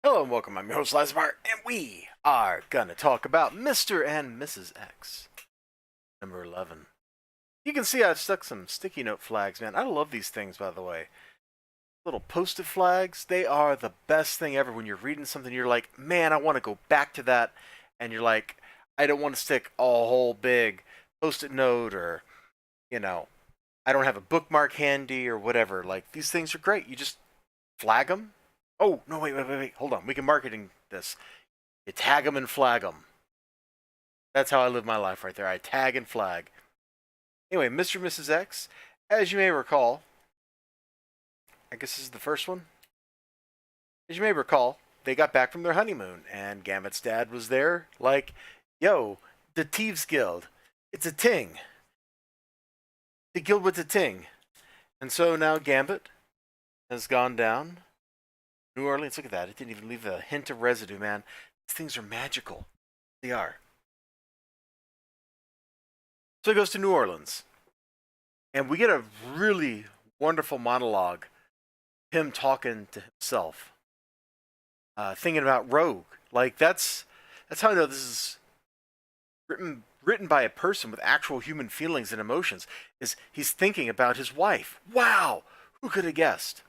Hello and welcome, I'm your host Elizibar, and we are gonna talk about Mr. and Mrs. X, number 11. You can see I've stuck some sticky note flags, man. I love these things, by the way. Little post-it flags, they are the best thing ever. When you're reading something, you're like, man, I want to go back to that, and you're like, I don't want to stick a whole big post-it note, or, you know, I don't have a bookmark handy, or whatever. Like, these things are great. You just flag them. Oh, no, wait. Hold on. We can marketing this. You tag them and flag them. That's how I live my life right there. I tag and flag. Anyway, Mr. and Mrs. X, as you may recall, I guess this is the first one. As you may recall, they got back from their honeymoon, and Gambit's dad was there, like, yo, the Thieves Guild. It's a ting. The guild with the ting. And so now Gambit has gone down. New Orleans, look at that. It didn't even leave a hint of residue, man. These things are magical. They are. So he goes to New Orleans. And we get a really wonderful monologue. Him talking to himself. Thinking about Rogue. Like, that's how I know this is written by a person with actual human feelings and emotions. Is he's thinking about his wife. Wow! Who could have guessed?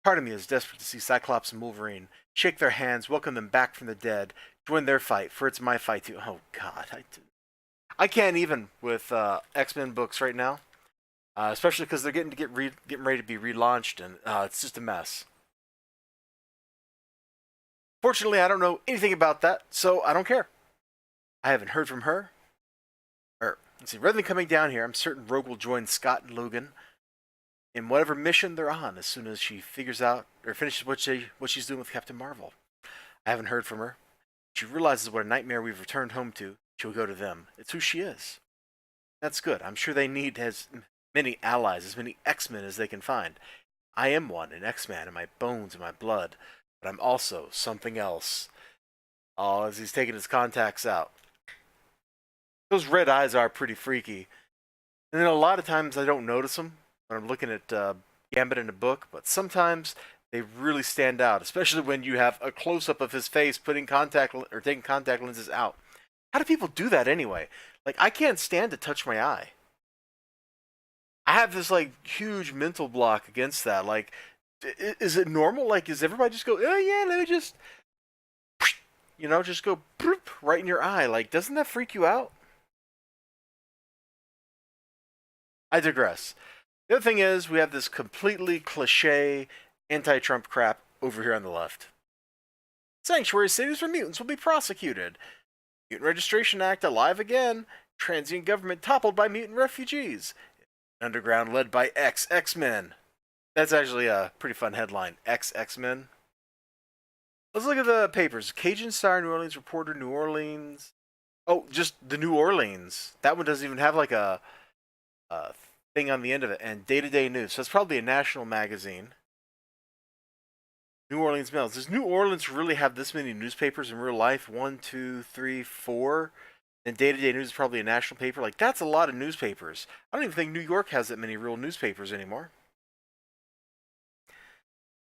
Part of me is desperate to see Cyclops and Wolverine shake their hands, welcome them back from the dead, join their fight, for it's my fight too. Oh, God. I can't even with X-Men books right now, especially because they're getting ready to be relaunched, and it's just a mess. Fortunately, I don't know anything about that, so I don't care. I haven't heard from her. Or, let's see, rather than coming down here, I'm certain Rogue will join Scott and Logan in whatever mission they're on as soon as she figures out or finishes what she's doing with Captain Marvel. I haven't heard from her. She realizes what a nightmare we've returned home to. She'll go to them. It's who she is. That's good. I'm sure they need as many allies, as many X-Men as they can find. I am one, an X-Man in my bones and my blood, but I'm also something else. Oh, as he's taking his contacts out. Those red eyes are pretty freaky. And then a lot of times I don't notice them when I'm looking at Gambit in a book, but sometimes they really stand out, especially when you have a close-up of his face taking contact lenses out. How do people do that anyway? Like, I can't stand to touch my eye. I have this like huge mental block against that. Like, is it normal? Like, does everybody just go, oh yeah, let me just, just go right in your eye? Like, doesn't that freak you out? I digress. The other thing is, we have this completely cliche anti-Trump crap over here on the left. Sanctuary cities for mutants will be prosecuted. Mutant Registration Act alive again. Transient government toppled by mutant refugees. Underground led by X-Men. That's actually a pretty fun headline. X-Men. Let's look at the papers. Cajun Star, New Orleans Reporter, New Orleans. Oh, just the New Orleans. That one doesn't even have like a thing on the end of it. And Day-to-Day News. So it's probably a national magazine. New Orleans Mail. Does New Orleans really have this many newspapers in real life? 1, 2, 3, 4. And Day-to-Day News is probably a national paper. Like, that's a lot of newspapers. I don't even think New York has that many real newspapers anymore.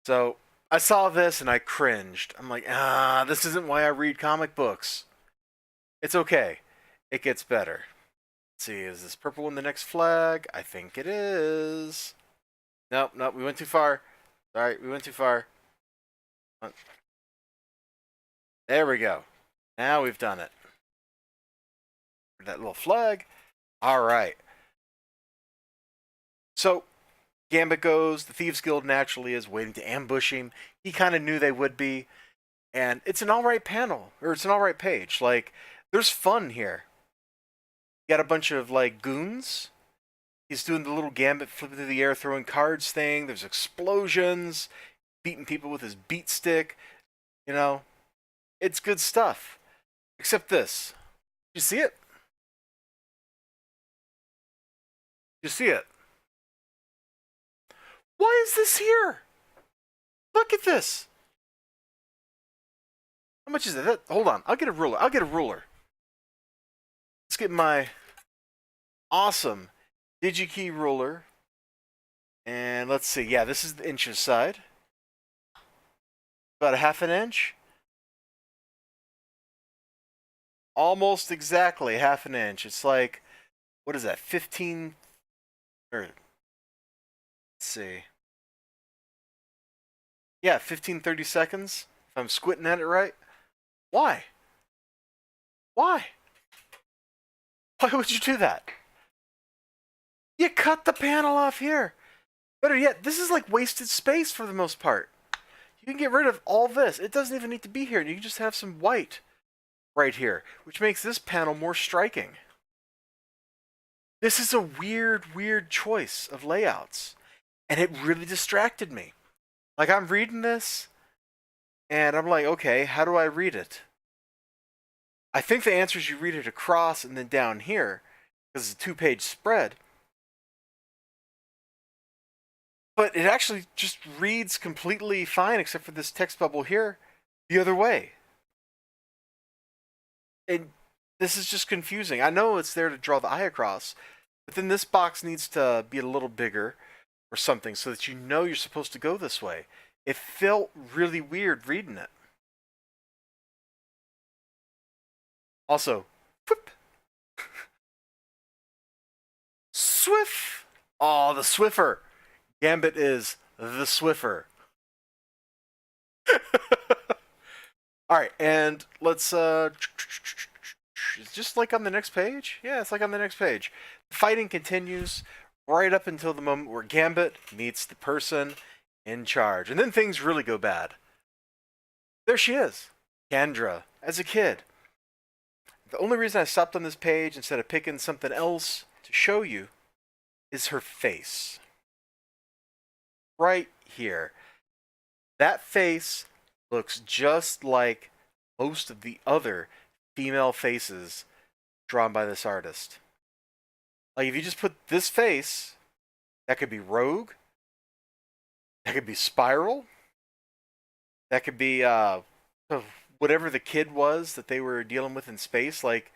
So, I saw this and I cringed. I'm like, this isn't why I read comic books. It's okay. It gets better. Let's see, is this purple one the next flag? I think it is. Nope, we went too far. Sorry, we went too far. There we go. Now we've done it. That little flag. All right. So, Gambit goes. The Thieves Guild naturally is waiting to ambush him. He kind of knew they would be. And it's an alright panel. Or it's an alright page. Like, there's fun here. You got a bunch of, like, goons. He's doing the little Gambit flipping through the air, throwing cards thing. There's explosions. Beating people with his beat stick. You know, it's good stuff. Except this. You see it? You see it? Why is this here? Look at this. How much is it? Hold on. I'll get a ruler. Let's get my awesome DigiKey ruler. And let's see. Yeah, this is the inches side. About a half an inch? Almost exactly half an inch. It's like, what is that, 15, or, let's see. Yeah, 15, 30 seconds, if I'm squinting at it right. Why? Why? Why would you do that? You cut the panel off here. Better yet, this is like wasted space for the most part. You can get rid of all this. It doesn't even need to be here. You can just have some white right here, which makes this panel more striking. This is a weird choice of layouts. And it really distracted me. Like, I'm reading this, and I'm like, okay, how do I read it? I think the answer is you read it across and then down here, because it's a 2-page spread. But it actually just reads completely fine, except for this text bubble here, the other way. And this is just confusing. I know it's there to draw the eye across, but then this box needs to be a little bigger or something so that you know you're supposed to go this way. It felt really weird reading it. Also, whoop. Swift. Oh, the Swiffer. Gambit is the Swiffer. All right, and let's it's just like on the next page. Yeah, it's like on the next page. The fighting continues right up until the moment where Gambit meets the person in charge, and then things really go bad. There she is, Andr, as a kid. The only reason I stopped on this page instead of picking something else to show you is her face. Right here. That face looks just like most of the other female faces drawn by this artist. Like, if you just put this face, that could be Rogue, that could be Spiral, that could be whatever the kid was that they were dealing with in space. Like,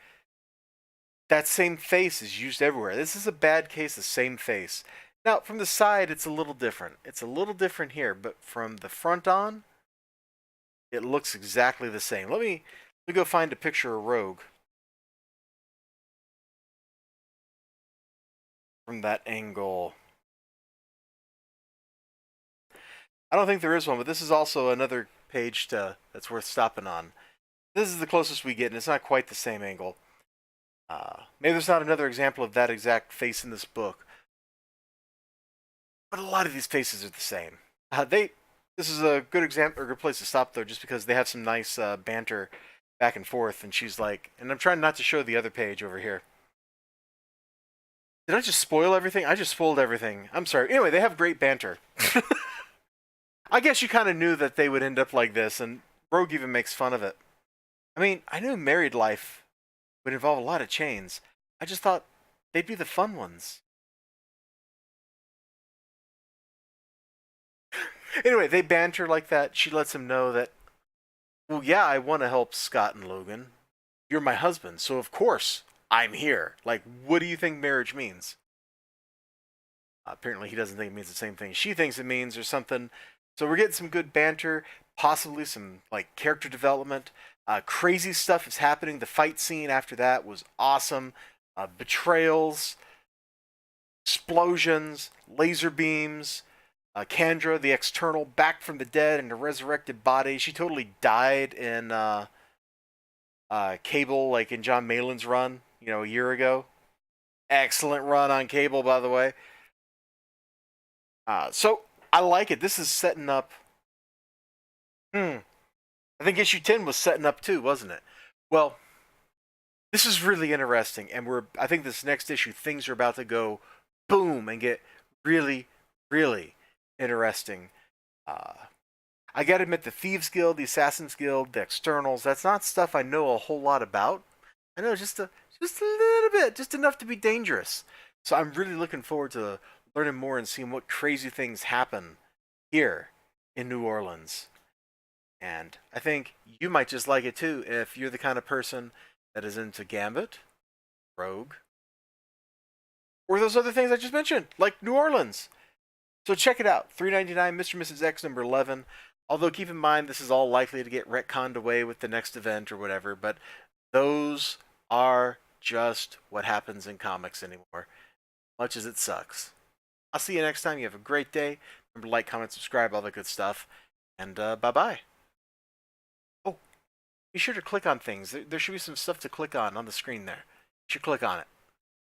that same face is used everywhere. This is a bad case of same face. Now, from the side, it's a little different. It's a little different here, but from the front on, it looks exactly the same. Let me go find a picture of Rogue from that angle. I don't think there is one, but this is also another page that's worth stopping on. This is the closest we get, and it's not quite the same angle. Maybe there's not another example of that exact face in this book, but a lot of these faces are the same. This is a good example, or a good place to stop though, just because they have some nice banter back and forth. And she's like, and I'm trying not to show the other page over here. Did I just spoil everything? I just spoiled everything. I'm sorry. Anyway, they have great banter. I guess you kind of knew that they would end up like this, and Rogue even makes fun of it. I mean, I knew married life would involve a lot of chains. I just thought they'd be the fun ones. Anyway, they banter like that. She lets him know that, well, yeah, I want to help Scott and Logan. You're my husband, so of course I'm here. Like, what do you think marriage means? Apparently he doesn't think it means the same thing she thinks it means or something. So we're getting some good banter, possibly some like character development. Crazy stuff is happening. The fight scene after that was awesome. Betrayals, explosions, laser beams. Kendra, the external, back from the dead in a resurrected body. She totally died in Cable, like in John Malin's run, a year ago. Excellent run on Cable, by the way. So I like it. This is setting up. I think issue 10 was setting up too, wasn't it? Well, this is really interesting, and I think this next issue, things are about to go boom and get really, really interesting. I gotta admit, the Thieves Guild, the Assassins Guild, the Externals, that's not stuff I know a whole lot about. I know just a little bit, just enough to be dangerous. So I'm really looking forward to learning more and seeing what crazy things happen here in New Orleans. And I think you might just like it too if you're the kind of person that is into Gambit, Rogue, or those other things I just mentioned, like New Orleans. So check it out. $3.99, Mr. and Mrs. X, number 11. Although keep in mind this is all likely to get retconned away with the next event or whatever, but those are just what happens in comics anymore, much as it sucks. I'll see you next time. You have a great day. Remember to like, comment, subscribe, all that good stuff. And bye-bye. Oh, be sure to click on things. There should be some stuff to click on the screen there. You should click on it.